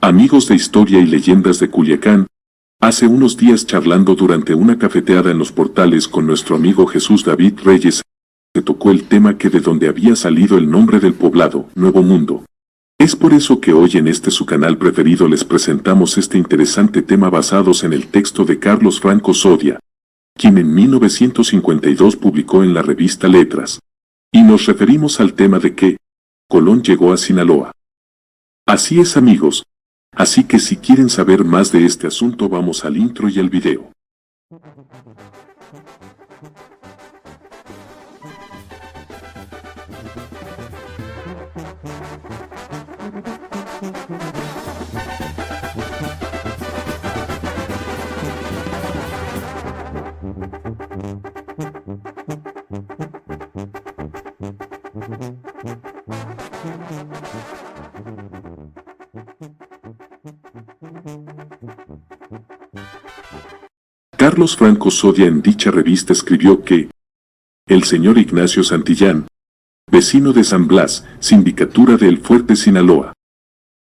Amigos de Historia y Leyendas de Culiacán, hace unos días charlando durante una cafeteada en Los Portales con nuestro amigo Jesús David Reyes, se tocó el tema que de donde había salido el nombre del poblado, Nuevo Mundo. Es por eso que hoy en este su canal preferido les presentamos este interesante tema basados en el texto de Carlos Franco Sodia, quien en 1952 publicó en la revista Letras. Y nos referimos al tema de que Colón llegó a Sinaloa. Así es, amigos. Así que si quieren saber más de este asunto, vamos al intro y al video. Carlos Franco Sodia en dicha revista escribió que el señor Ignacio Santillán, vecino de San Blas, sindicatura de El Fuerte, Sinaloa,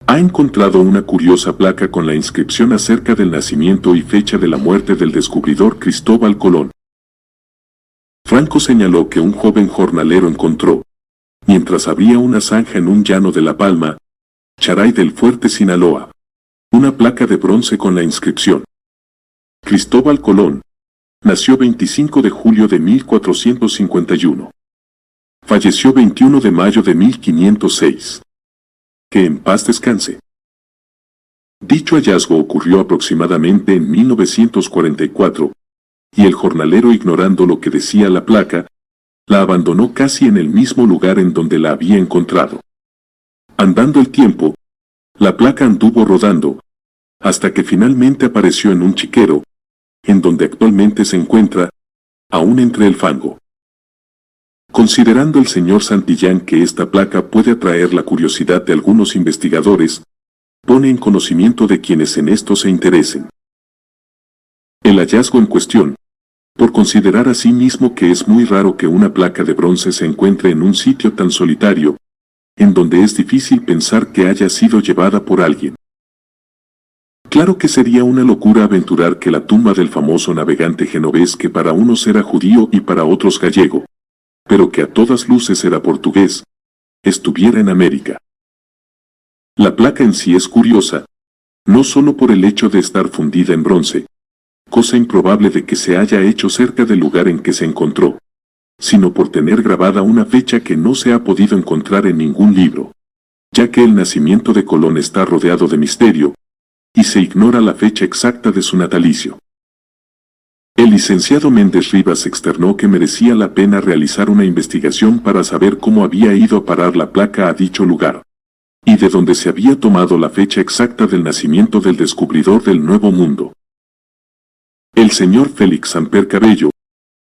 ha encontrado una curiosa placa con la inscripción acerca del nacimiento y fecha de la muerte del descubridor Cristóbal Colón. Franco señaló que un joven jornalero encontró, mientras abría una zanja en un llano de La Palma, Charay del Fuerte, Sinaloa, una placa de bronce con la inscripción: Cristóbal Colón, nació 25 de julio de 1451. Falleció 21 de mayo de 1506. Que en paz descanse. Dicho hallazgo ocurrió aproximadamente en 1944, y el jornalero, ignorando lo que decía la placa, la abandonó casi en el mismo lugar en donde la había encontrado. Andando el tiempo, la placa anduvo rodando, hasta que finalmente apareció en un chiquero, en donde actualmente se encuentra, aún entre el fango. Considerando el señor Santillán que esta placa puede atraer la curiosidad de algunos investigadores, pone en conocimiento de quienes en esto se interesen el hallazgo en cuestión, por considerar a sí mismo que es muy raro que una placa de bronce se encuentre en un sitio tan solitario, en donde es difícil pensar que haya sido llevada por alguien. Claro que sería una locura aventurar que la tumba del famoso navegante genovés, que para unos era judío y para otros gallego, pero que a todas luces era portugués, estuviera en América. La placa en sí es curiosa, no solo por el hecho de estar fundida en bronce, cosa improbable de que se haya hecho cerca del lugar en que se encontró, sino por tener grabada una fecha que no se ha podido encontrar en ningún libro, ya que el nacimiento de Colón está rodeado de misterio, y se ignora la fecha exacta de su natalicio. El licenciado Méndez Rivas externó que merecía la pena realizar una investigación para saber cómo había ido a parar la placa a dicho lugar, y de dónde se había tomado la fecha exacta del nacimiento del descubridor del Nuevo Mundo. El señor Félix Samper Cabello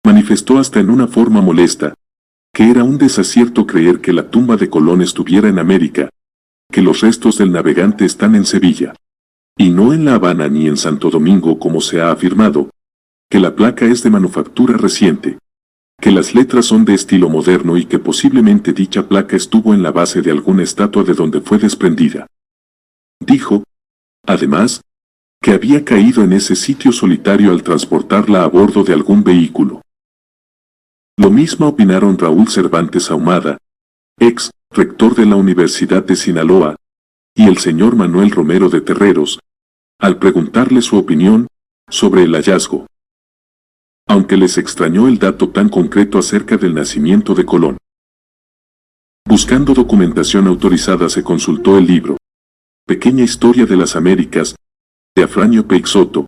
manifestó hasta en una forma molesta que era un desacierto creer que la tumba de Colón estuviera en América, que los restos del navegante están en Sevilla, y no en La Habana ni en Santo Domingo como se ha afirmado, que la placa es de manufactura reciente, que las letras son de estilo moderno y que posiblemente dicha placa estuvo en la base de alguna estatua de donde fue desprendida. Dijo, además, que había caído en ese sitio solitario al transportarla a bordo de algún vehículo. Lo mismo opinaron Raúl Cervantes Ahumada, ex rector de la Universidad de Sinaloa, y el señor Manuel Romero de Terreros, al preguntarle su opinión sobre el hallazgo, aunque les extrañó el dato tan concreto acerca del nacimiento de Colón. Buscando documentación autorizada se consultó el libro Pequeña Historia de las Américas, de Afranio Peixoto,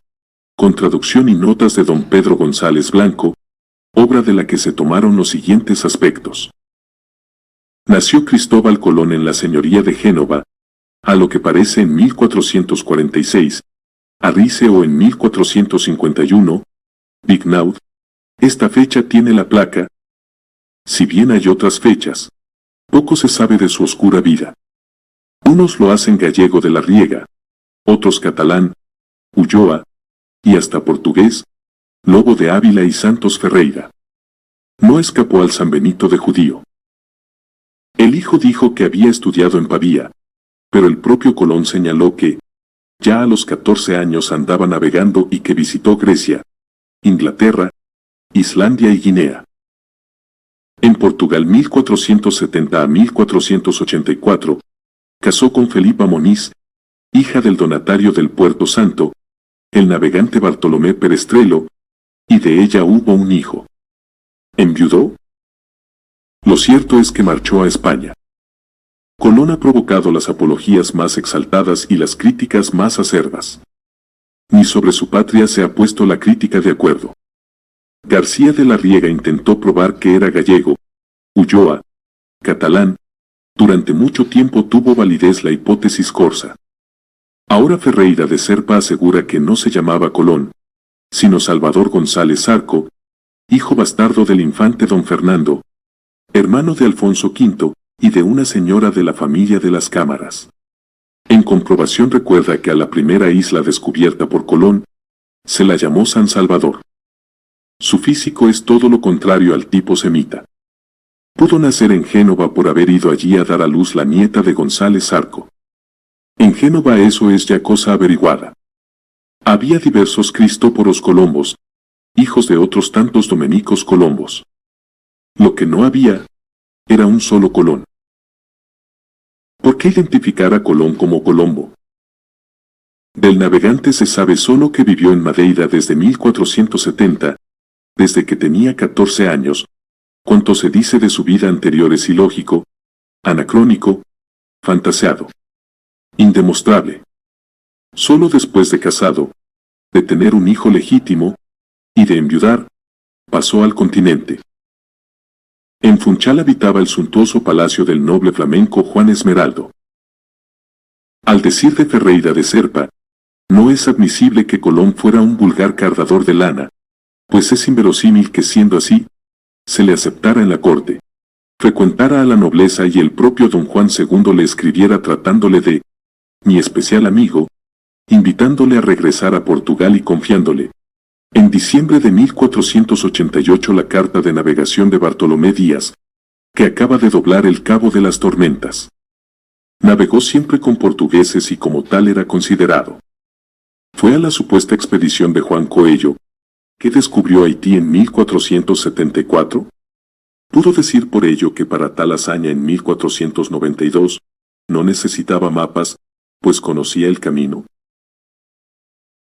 con traducción y notas de don Pedro González Blanco, obra de la que se tomaron los siguientes aspectos. Nació Cristóbal Colón en la señoría de Génova, a lo que parece en 1446, Arrice o en 1451, Vignaud. Esta fecha tiene la placa. Si bien hay otras fechas, poco se sabe de su oscura vida. Unos lo hacen gallego de la Riega, otros catalán, Ulloa, y hasta portugués, Lobo de Ávila y Santos Ferreira. No escapó al San Benito de judío. El hijo dijo que había estudiado en Pavía, pero el propio Colón señaló que, ya a los 14 años andaba navegando y que visitó Grecia, Inglaterra, Islandia y Guinea. En Portugal 1470 a 1484, casó con Felipa Moniz, hija del donatario del Puerto Santo, el navegante Bartolomé Perestrelo, y de ella hubo un hijo. ¿Enviudó? Lo cierto es que marchó a España. Colón ha provocado las apologías más exaltadas y las críticas más acerbas. Ni sobre su patria se ha puesto la crítica de acuerdo. García de la Riega intentó probar que era gallego, Ulloa, catalán. Durante mucho tiempo tuvo validez la hipótesis corsa. Ahora Ferreira de Serpa asegura que no se llamaba Colón, sino Salvador González Zarco, hijo bastardo del infante don Fernando, hermano de Alfonso V, y de una señora de la familia de las Cámaras. En comprobación recuerda que a la primera isla descubierta por Colón, se la llamó San Salvador. Su físico es todo lo contrario al tipo semita. Pudo nacer en Génova por haber ido allí a dar a luz la nieta de González Zarco. En Génova eso es ya cosa averiguada. Había diversos Cristóforos Colombos, hijos de otros tantos dominicos Colombos. Lo que no había, era un solo Colón. ¿Por qué identificar a Colón como Colombo? Del navegante se sabe solo que vivió en Madeira desde 1470, desde que tenía 14 años. Cuanto se dice de su vida anterior es ilógico, anacrónico, fantaseado, indemostrable. Solo después de casado, de tener un hijo legítimo, y de enviudar, pasó al continente. En Funchal habitaba el suntuoso palacio del noble flamenco Juan Esmeraldo. Al decir de Ferreira de Serpa, no es admisible que Colón fuera un vulgar cardador de lana, pues es inverosímil que siendo así, se le aceptara en la corte, frecuentara a la nobleza y el propio don Juan II le escribiera tratándole de mi especial amigo, invitándole a regresar a Portugal y confiándole. En diciembre de 1488 la carta de navegación de Bartolomé Díaz, que acaba de doblar el Cabo de las Tormentas. Navegó siempre con portugueses y como tal era considerado. Fue a la supuesta expedición de Juan Coello, que descubrió Haití en 1474. Pudo decir por ello que para tal hazaña en 1492, no necesitaba mapas, pues conocía el camino.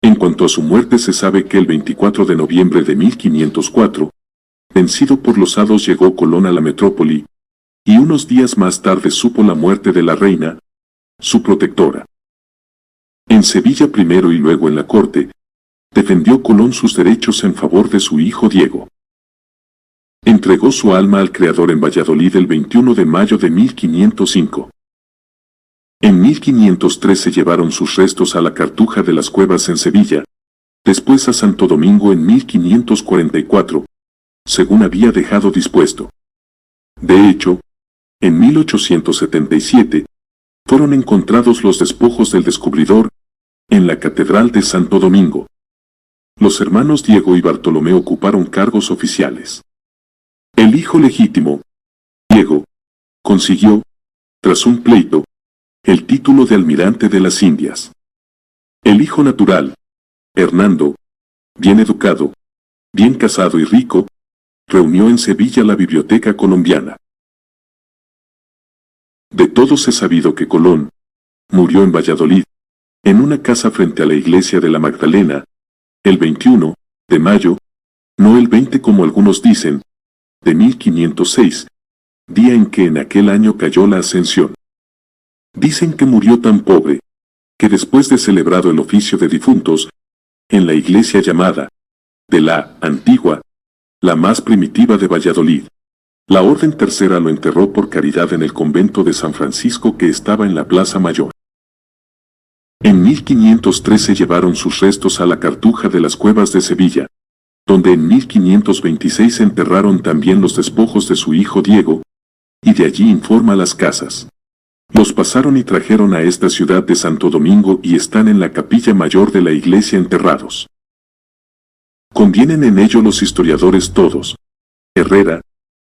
En cuanto a su muerte se sabe que el 24 de noviembre de 1504, vencido por los hados llegó Colón a la metrópoli, y unos días más tarde supo la muerte de la reina, su protectora. En Sevilla primero y luego en la corte, defendió Colón sus derechos en favor de su hijo Diego. Entregó su alma al Creador en Valladolid el 21 de mayo de 1505. En 1513 llevaron sus restos a la Cartuja de las Cuevas en Sevilla, después a Santo Domingo en 1544, según había dejado dispuesto. De hecho, en 1877, fueron encontrados los despojos del descubridor, en la Catedral de Santo Domingo. Los hermanos Diego y Bartolomé ocuparon cargos oficiales. El hijo legítimo, Diego, consiguió, tras un pleito, el título de almirante de las Indias. El hijo natural, Hernando, bien educado, bien casado y rico, reunió en Sevilla la Biblioteca Colombiana. De todos es sabido que Colón murió en Valladolid, en una casa frente a la iglesia de la Magdalena, el 21 de mayo, no el 20 como algunos dicen, de 1506, día en que en aquel año cayó la Ascensión. Dicen que murió tan pobre, que después de celebrado el oficio de difuntos, en la iglesia llamada, de la Antigua, la más primitiva de Valladolid, la Orden Tercera lo enterró por caridad en el convento de San Francisco que estaba en la Plaza Mayor. En 1513 llevaron sus restos a la Cartuja de las Cuevas de Sevilla, donde en 1526 enterraron también los despojos de su hijo Diego, y de allí informa las casas. Los pasaron y trajeron a esta ciudad de Santo Domingo y están en la capilla mayor de la iglesia enterrados. Convienen en ello los historiadores todos: Herrera,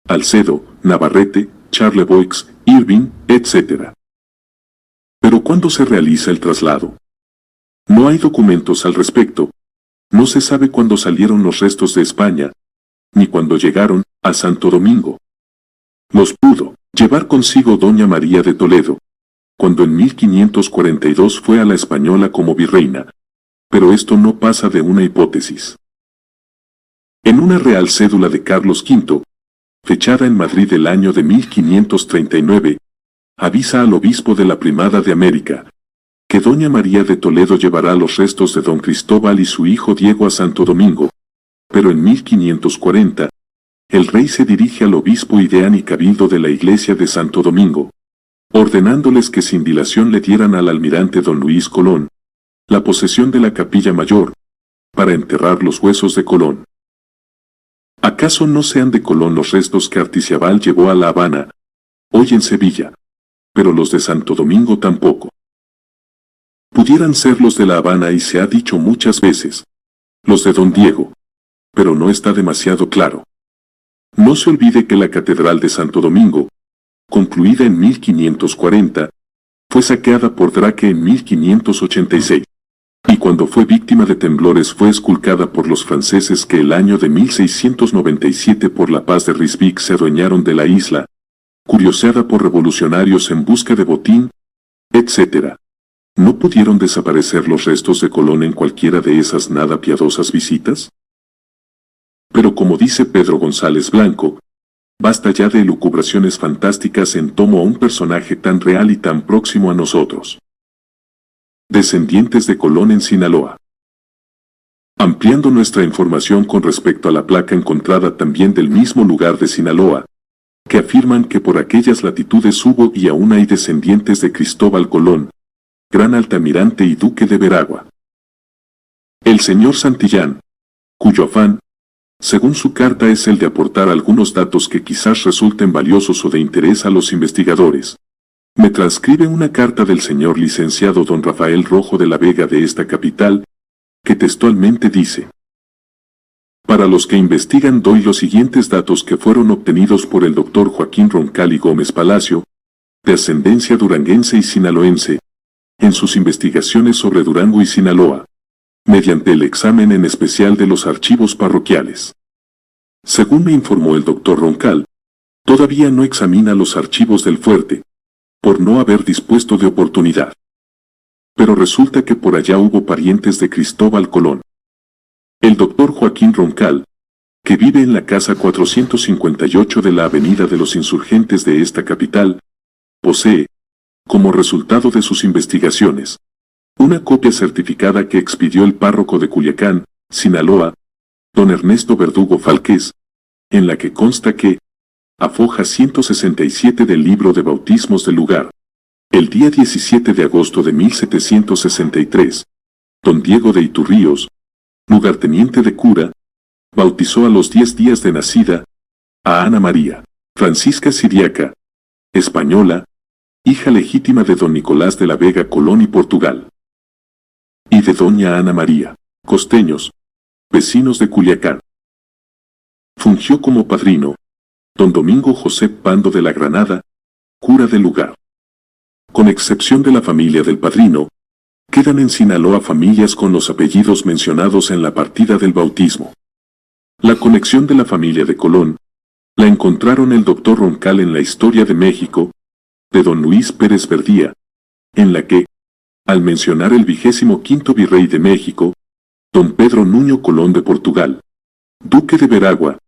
Alcedo, Navarrete, Charlevoix, Irving, etc. Pero cuándo se realiza el traslado. No hay documentos al respecto. No se sabe cuándo salieron los restos de España, ni cuándo llegaron a Santo Domingo. Los pudo llevar consigo doña María de Toledo, cuando en 1542 fue a la Española como virreina, pero esto no pasa de una hipótesis. En una real cédula de Carlos V, fechada en Madrid el año de 1539, avisa al obispo de la Primada de América, que doña María de Toledo llevará los restos de don Cristóbal y su hijo Diego a Santo Domingo, pero en 1540, el rey se dirige al obispo y deán y cabildo de la iglesia de Santo Domingo, ordenándoles que sin dilación le dieran al almirante don Luis Colón la posesión de la capilla mayor, para enterrar los huesos de Colón. ¿Acaso no sean de Colón los restos que Artiziabal llevó a La Habana, hoy en Sevilla, pero los de Santo Domingo tampoco? Pudieran ser los de La Habana y se ha dicho muchas veces, los de don Diego, pero no está demasiado claro. No se olvide que la Catedral de Santo Domingo, concluida en 1540, fue saqueada por Drake en 1586, y cuando fue víctima de temblores fue esculcada por los franceses que el año de 1697 por la paz de Ryswick se adueñaron de la isla, curioseada por revolucionarios en busca de botín, etc. ¿No pudieron desaparecer los restos de Colón en cualquiera de esas nada piadosas visitas? Pero como dice Pedro González Blanco, basta ya de elucubraciones fantásticas en torno a un personaje tan real y tan próximo a nosotros. Descendientes de Colón en Sinaloa. Ampliando nuestra información con respecto a la placa encontrada también del mismo lugar de Sinaloa, que afirman que por aquellas latitudes hubo y aún hay descendientes de Cristóbal Colón, gran altamirante y duque de Veragua. El señor Santillán, cuyo afán, según su carta, es el de aportar algunos datos que quizás resulten valiosos o de interés a los investigadores, me transcribe una carta del señor licenciado don Rafael Rojo de la Vega de esta capital, que textualmente dice: para los que investigan doy los siguientes datos que fueron obtenidos por el doctor Joaquín Roncal y Gómez Palacio, de ascendencia duranguense y sinaloense, en sus investigaciones sobre Durango y Sinaloa, mediante el examen en especial de los archivos parroquiales. Según me informó el doctor Roncal, todavía no examina los archivos del fuerte, por no haber dispuesto de oportunidad. Pero resulta que por allá hubo parientes de Cristóbal Colón. El doctor Joaquín Roncal, que vive en la casa 458 de la Avenida de los Insurgentes de esta capital, posee, como resultado de sus investigaciones, una copia certificada que expidió el párroco de Culiacán, Sinaloa, don Ernesto Verdugo Falqués, en la que consta que, a foja 167 del libro de bautismos del lugar, el día 17 de agosto de 1763, don Diego de Iturríos, lugarteniente de cura, bautizó a los 10 días de nacida, a Ana María Francisca Siriaca, española, hija legítima de don Nicolás de la Vega Colón y Portugal, y de doña Ana María, costeños, vecinos de Culiacán. Fungió como padrino don Domingo José Pando de la Granada, cura del lugar. Con excepción de la familia del padrino, quedan en Sinaloa familias con los apellidos mencionados en la partida del bautismo. La conexión de la familia de Colón la encontraron el doctor Roncal en la Historia de México, de don Luis Pérez Verdía, en la que, al mencionar el 25º virrey de México, don Pedro Nuño Colón de Portugal, duque de Veragua,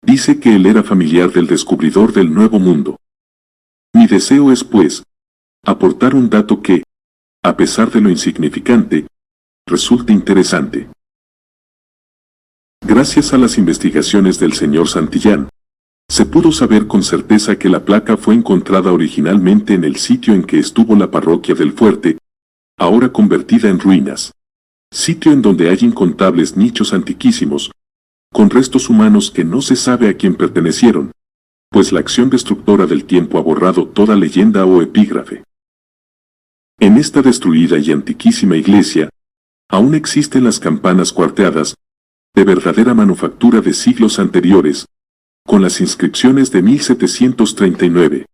dice que él era familiar del descubridor del Nuevo Mundo. Mi deseo es, pues, aportar un dato que, a pesar de lo insignificante, resulta interesante. Gracias a las investigaciones del señor Santillán, se pudo saber con certeza que la placa fue encontrada originalmente en el sitio en que estuvo la parroquia del Fuerte, ahora convertida en ruinas, sitio en donde hay incontables nichos antiquísimos, con restos humanos que no se sabe a quién pertenecieron, pues la acción destructora del tiempo ha borrado toda leyenda o epígrafe. En esta destruida y antiquísima iglesia, aún existen las campanas cuarteadas, de verdadera manufactura de siglos anteriores, con las inscripciones de 1739,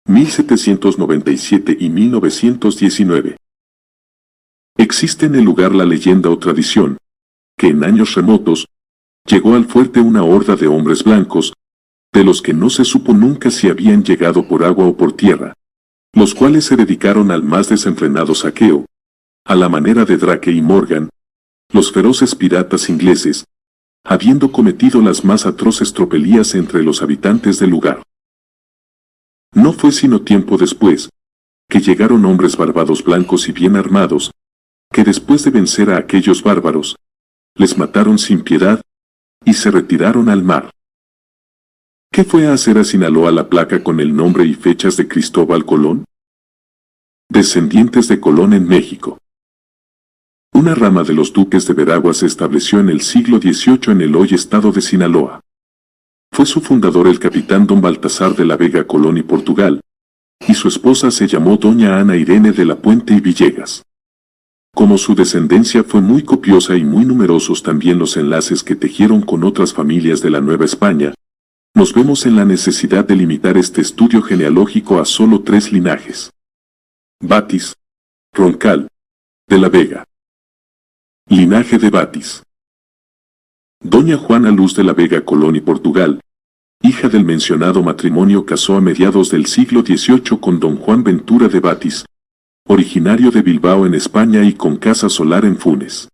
1797 y 1919. Existe en el lugar la leyenda o tradición, que en años remotos, llegó al fuerte una horda de hombres blancos, de los que no se supo nunca si habían llegado por agua o por tierra, los cuales se dedicaron al más desenfrenado saqueo, a la manera de Drake y Morgan, los feroces piratas ingleses, habiendo cometido las más atroces tropelías entre los habitantes del lugar. No fue sino tiempo después, que llegaron hombres barbados blancos y bien armados, que después de vencer a aquellos bárbaros, les mataron sin piedad, y se retiraron al mar. ¿Qué fue a hacer a Sinaloa la placa con el nombre y fechas de Cristóbal Colón? Descendientes de Colón en México. Una rama de los duques de Veragua se estableció en el siglo XVIII en el hoy estado de Sinaloa. Fue su fundador el capitán don Baltasar de la Vega Colón y Portugal, y su esposa se llamó doña Ana Irene de la Puente y Villegas. Como su descendencia fue muy copiosa y muy numerosos también los enlaces que tejieron con otras familias de la Nueva España, nos vemos en la necesidad de limitar este estudio genealógico a solo 3 linajes: Batis, Roncal, de la Vega. Linaje de Batis. Doña Juana Luz de la Vega Colón y Portugal, hija del mencionado matrimonio, casó a mediados del siglo XVIII con don Juan Ventura de Batis, originario de Bilbao en España y con casa solar en Funes.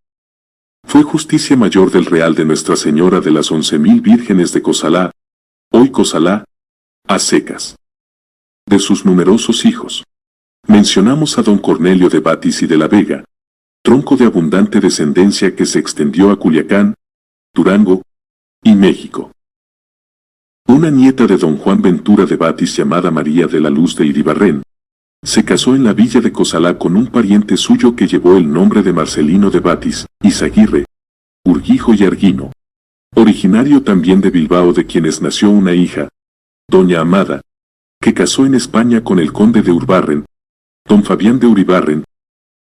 Fue justicia mayor del Real de Nuestra Señora de las 11.000 Vírgenes de Cosalá, hoy Cosalá, a secas. De sus numerosos hijos, mencionamos a don Cornelio de Batis y de la Vega, tronco de abundante descendencia que se extendió a Culiacán, Durango y México. Una nieta de don Juan Ventura de Batis llamada María de la Luz de Iribarren, se casó en la villa de Cosalá con un pariente suyo que llevó el nombre de Marcelino de Batis, Izaguirre, Urquijo y Arguino, originario también de Bilbao, de quienes nació una hija, doña Amada, que casó en España con el conde de Urbarren, don Fabián de Uribarren.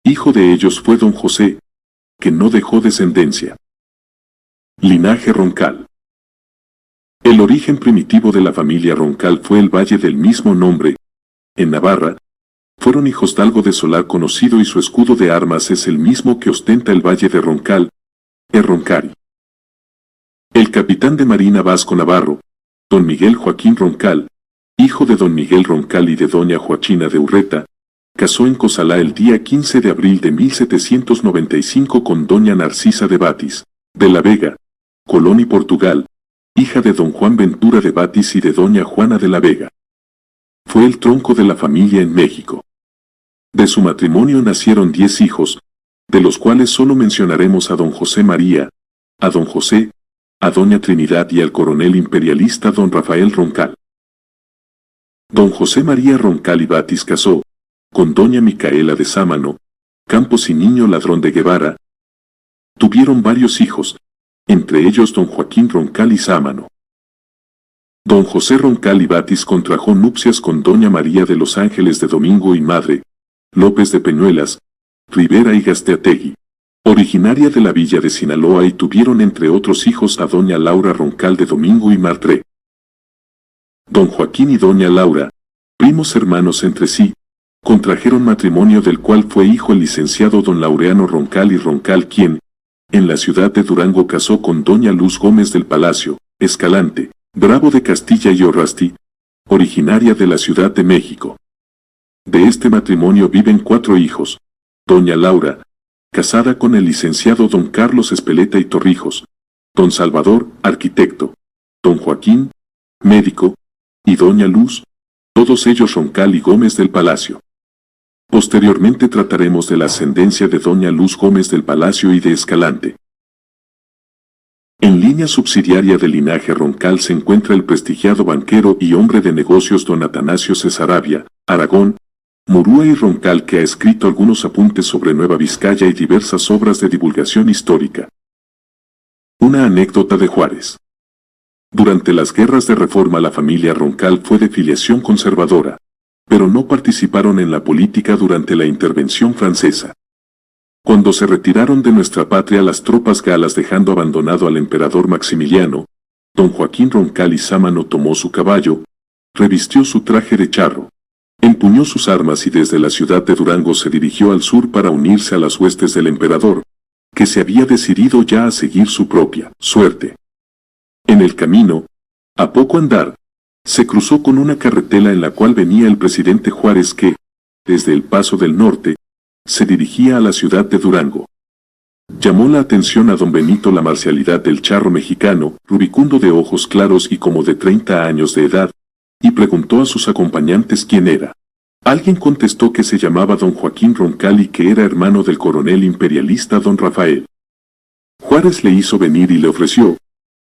Hijo de ellos fue don José, que no dejó descendencia. Linaje Roncal. El origen primitivo de la familia Roncal fue el valle del mismo nombre, en Navarra. Fueron hijos de Algo de Solar conocido y su escudo de armas es el mismo que ostenta el valle de Roncal, Roncari. El capitán de marina Vasco Navarro, don Miguel Joaquín Roncal, hijo de don Miguel Roncal y de doña Joachina de Urreta, casó en Cosalá el día 15 de abril de 1795 con doña Narcisa de Batis, de la Vega, Colón y Portugal, hija de don Juan Ventura de Batis y de doña Juana de la Vega. Fue el tronco de la familia en México. De su matrimonio nacieron 10 hijos, de los cuales solo mencionaremos a don José María, a don José, a doña Trinidad y al coronel imperialista don Rafael Roncal. Don José María Roncal y Batis casó con doña Micaela de Sámano, Campos y Niño Ladrón de Guevara. Tuvieron varios hijos, entre ellos don Joaquín Roncal y Sámano. Don José Roncal y Batis contrajo nupcias con doña María de los Ángeles de Domingo y Madre, López de Peñuelas, Rivera y Gasteategui, originaria de la villa de Sinaloa, y tuvieron entre otros hijos a doña Laura Roncal de Domingo y Martré. Don Joaquín y doña Laura, primos hermanos entre sí, contrajeron matrimonio del cual fue hijo el licenciado don Laureano Roncal y Roncal, quien, en la ciudad de Durango, casó con doña Luz Gómez del Palacio, Escalante, Bravo de Castilla y Orrasti, originaria de la Ciudad de México. De este matrimonio viven 4 hijos: doña Laura, casada con el licenciado don Carlos Espeleta y Torrijos, don Salvador, arquitecto, don Joaquín, médico, y doña Luz, todos ellos Roncal y Gómez del Palacio. Posteriormente trataremos de la ascendencia de doña Luz Gómez del Palacio y de Escalante. En línea subsidiaria del linaje Roncal se encuentra el prestigiado banquero y hombre de negocios don Atanasio Cesarabia, Aragón, Murúa y Roncal, que ha escrito algunos apuntes sobre Nueva Vizcaya y diversas obras de divulgación histórica. Una anécdota de Juárez. Durante las guerras de reforma la familia Roncal fue de filiación conservadora, pero no participaron en la política durante la intervención francesa. Cuando se retiraron de nuestra patria las tropas galas, dejando abandonado al emperador Maximiliano, don Joaquín Roncal y Sámano tomó su caballo, revistió su traje de charro, Empuñó sus armas y desde la ciudad de Durango se dirigió al sur para unirse a las huestes del emperador, que se había decidido ya a seguir su propia suerte. En el camino, a poco andar, se cruzó con una carretela en la cual venía el presidente Juárez que, desde el Paso del Norte, se dirigía a la ciudad de Durango. Llamó la atención a don Benito la marcialidad del charro mexicano, rubicundo de ojos claros y como de 30 años de edad, y preguntó a sus acompañantes quién era. Alguien contestó que se llamaba don Joaquín Roncal y que era hermano del coronel imperialista don Rafael. Juárez le hizo venir y le ofreció,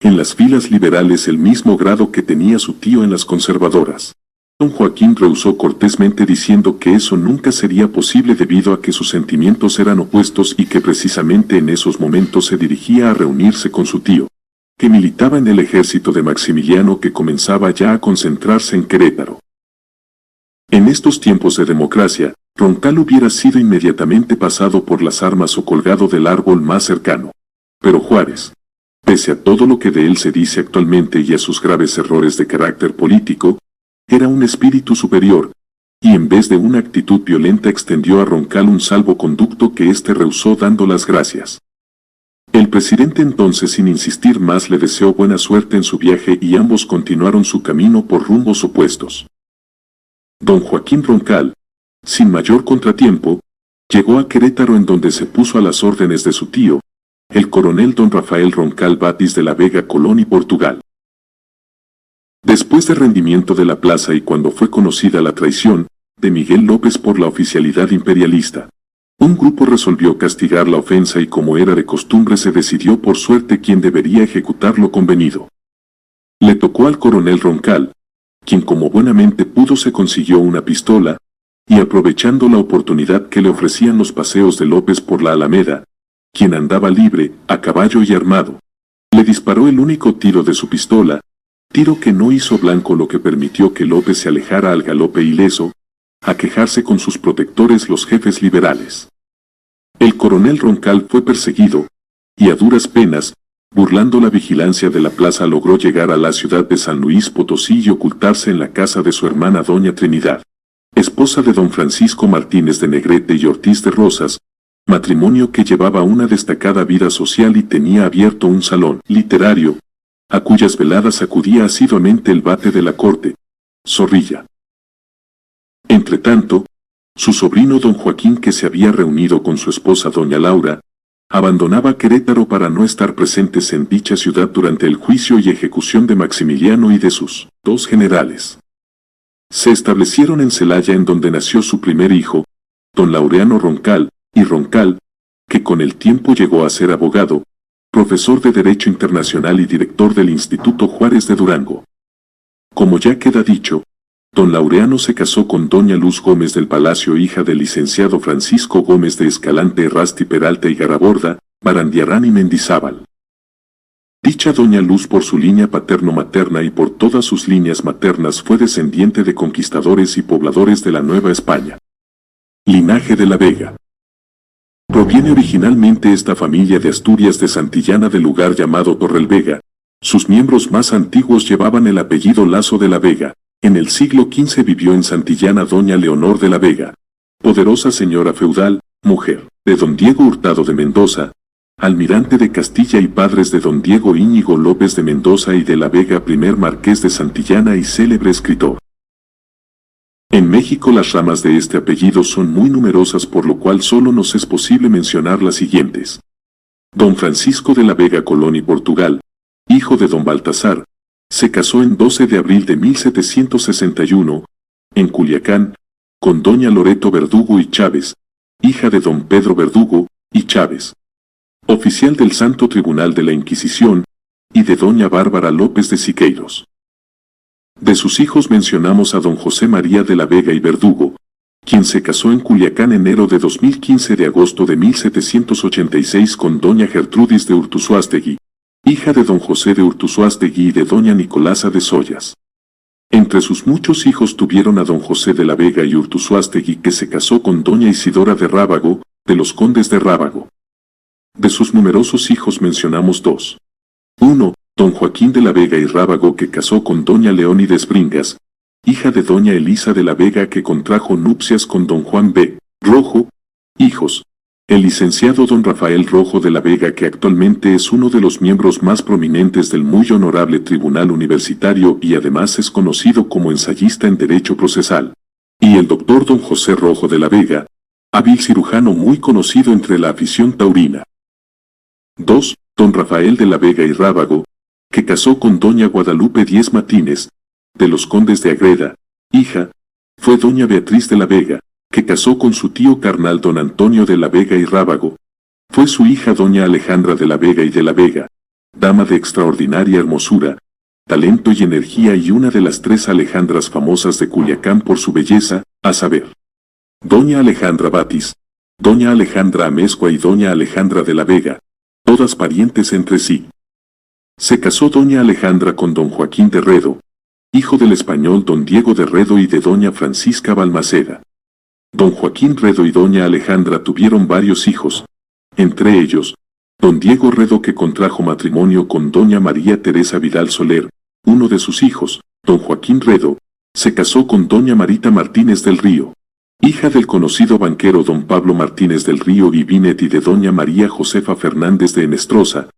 en las filas liberales, el mismo grado que tenía su tío en las conservadoras. Don Joaquín rehusó cortésmente diciendo que eso nunca sería posible debido a que sus sentimientos eran opuestos y que precisamente en esos momentos se dirigía a reunirse con su tío, que militaba en el ejército de Maximiliano que comenzaba ya a concentrarse en Querétaro. En estos tiempos de democracia, Roncal hubiera sido inmediatamente pasado por las armas o colgado del árbol más cercano. Pero Juárez, pese a todo lo que de él se dice actualmente y a sus graves errores de carácter político, era un espíritu superior, y en vez de una actitud violenta extendió a Roncal un salvoconducto que éste rehusó dando las gracias. El presidente entonces, sin insistir más, le deseó buena suerte en su viaje y ambos continuaron su camino por rumbos opuestos. Don Joaquín Roncal, sin mayor contratiempo, llegó a Querétaro en donde se puso a las órdenes de su tío, el coronel don Rafael Roncal Batis de la Vega Colón y Portugal. Después del rendimiento de la plaza y cuando fue conocida la traición de Miguel López por la oficialidad imperialista, un grupo resolvió castigar la ofensa y como era de costumbre se decidió por suerte quién debería ejecutar lo convenido. Le tocó al coronel Roncal, quien como buenamente pudo se consiguió una pistola, y aprovechando la oportunidad que le ofrecían los paseos de López por la Alameda, quien andaba libre, a caballo y armado, le disparó el único tiro de su pistola, tiro que no hizo blanco, lo que permitió que López se alejara al galope ileso, a quejarse con sus protectores los jefes liberales. El coronel Roncal fue perseguido, y a duras penas, burlando la vigilancia de la plaza, logró llegar a la ciudad de San Luis Potosí y ocultarse en la casa de su hermana doña Trinidad, esposa de don Francisco Martínez de Negrete y Ortiz de Rosas, matrimonio que llevaba una destacada vida social y tenía abierto un salón literario, a cuyas veladas acudía asiduamente el vate de la corte, Zorrilla. Entretanto, su sobrino don Joaquín, que se había reunido con su esposa doña Laura, abandonaba Querétaro para no estar presentes en dicha ciudad durante el juicio y ejecución de Maximiliano y de sus dos generales. Se establecieron en Celaya, en donde nació su primer hijo, don Laureano Roncal, y Roncal, que con el tiempo llegó a ser abogado, profesor de Derecho Internacional y director del Instituto Juárez de Durango. Como ya queda dicho, don Laureano se casó con doña Luz Gómez del Palacio, hija del licenciado Francisco Gómez de Escalante, Errasti, Peralta y Garaborda, Barandiarán y Mendizábal. Dicha doña Luz, por su línea paterno-materna y por todas sus líneas maternas, fue descendiente de conquistadores y pobladores de la Nueva España. Linaje de la Vega. Proviene originalmente esta familia de Asturias, de Santillana, del lugar llamado Torrelvega. Sus miembros más antiguos llevaban el apellido Lazo de la Vega. En el siglo XV vivió en Santillana doña Leonor de la Vega, poderosa señora feudal, mujer de don Diego Hurtado de Mendoza, almirante de Castilla y padres de don Diego Íñigo López de Mendoza y de la Vega, primer marqués de Santillana y célebre escritor. En México las ramas de este apellido son muy numerosas, por lo cual solo nos es posible mencionar las siguientes. Don Francisco de la Vega Colón y Portugal, hijo de don Baltasar, se casó en 12 de abril de 1761, en Culiacán, con doña Loreto Verdugo y Chávez, hija de don Pedro Verdugo y Chávez, oficial del Santo Tribunal de la Inquisición, y de doña Bárbara López de Siqueiros. De sus hijos mencionamos a don José María de la Vega y Verdugo, quien se casó en Culiacán enero de 2015 de agosto de 1786 con doña Gertrudis de Urtuzuastegui, hija de don José de Urtuzuastegui y de doña Nicolasa de Soyas. Entre sus muchos hijos tuvieron a don José de la Vega y Urtuzuastegui, que se casó con doña Isidora de Rábago, de los condes de Rábago. De sus numerosos hijos mencionamos dos. 1. Don Joaquín de la Vega y Rábago, que casó con doña Leónides Bringas, hija de doña Elisa de la Vega, que contrajo nupcias con don Juan B. Rojo. Hijos: el licenciado don Rafael Rojo de la Vega, que actualmente es uno de los miembros más prominentes del muy honorable Tribunal Universitario y además es conocido como ensayista en Derecho Procesal. Y el doctor don José Rojo de la Vega, hábil cirujano muy conocido entre la afición taurina. 2. Don Rafael de la Vega y Rábago, que casó con doña Guadalupe Díez Matines, de los condes de Agreda. Hija fue doña Beatriz de la Vega, que casó con su tío carnal don Antonio de la Vega y Rábago. Fue su hija doña Alejandra de la Vega y de la Vega, dama de extraordinaria hermosura, talento y energía, y una de las 3 Alejandras famosas de Culiacán por su belleza, a saber: doña Alejandra Batis, doña Alejandra Amezcua y doña Alejandra de la Vega, todas parientes entre sí. Se casó doña Alejandra con don Joaquín de Redo, hijo del español don Diego de Redo y de doña Francisca Balmaceda. Don Joaquín Redo y doña Alejandra tuvieron varios hijos, entre ellos, don Diego Redo, que contrajo matrimonio con doña María Teresa Vidal Soler. Uno de sus hijos, don Joaquín Redo, se casó con doña Marita Martínez del Río, hija del conocido banquero don Pablo Martínez del Río y Binet, y de doña María Josefa Fernández de Enestrosa,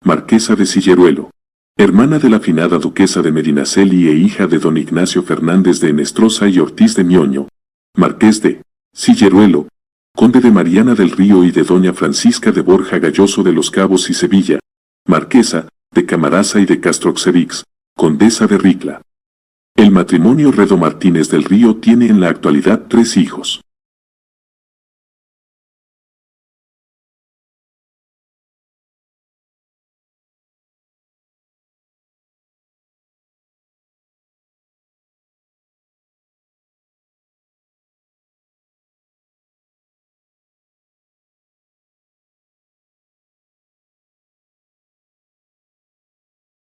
marquesa de Silleruelo, hermana de la finada duquesa de Medinaceli e hija de don Ignacio Fernández de Enestrosa y Ortiz de Mioño, marqués de Silleruelo, conde de Mariana del Río, y de doña Francisca de Borja Galloso de los Cabos y Sevilla, marquesa de Camarasa y de Castroxerix, condesa de Ricla. El matrimonio Redo Martínez del Río tiene en la actualidad 3 hijos.